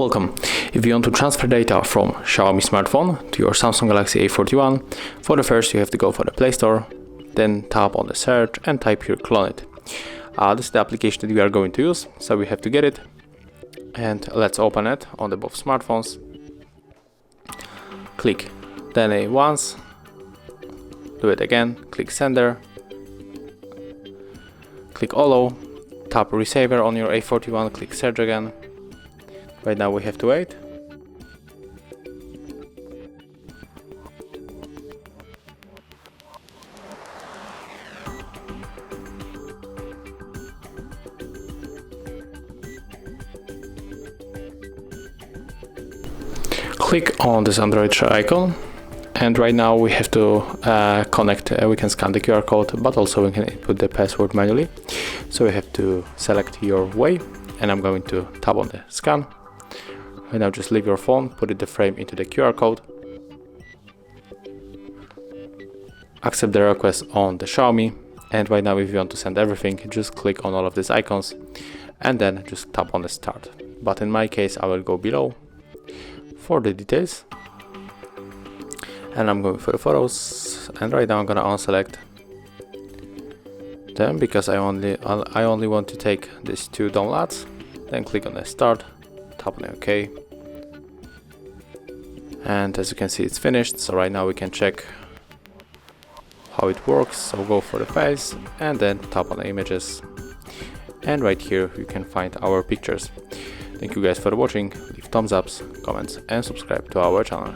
Welcome. If you want to transfer data from Xiaomi smartphone to your Samsung Galaxy A41, for the first you have to go for the Play Store, then tap on the search and type here CLONEit. This is the application that we are going to use, so we have to get it. And let's open it on the both smartphones. Click DNA once, do it again, click sender, click allow, tap receiver on your A41, click search again. Right now we have to wait. Click on this Android share icon, and right now we have to connect. We can scan the QR code, but also we can input the password manually. So we have to select your way, and I'm going to tap on the scan. Right now just leave your phone, put the frame into the QR code, accept the request on the Xiaomi, and right now if you want to send everything, just click on all of these icons and then just tap on the start. But in my case I will go below for the details, and I'm going for the photos, and right now I'm gonna unselect them because I only want to take these two downloads. Then click on the start, tap on OK, and as you can see it's finished. So right now we can check how it works. So go for the face and then tap on the images, and right here you can find our pictures. Thank you guys for watching. Leave thumbs ups, comments and subscribe to our channel.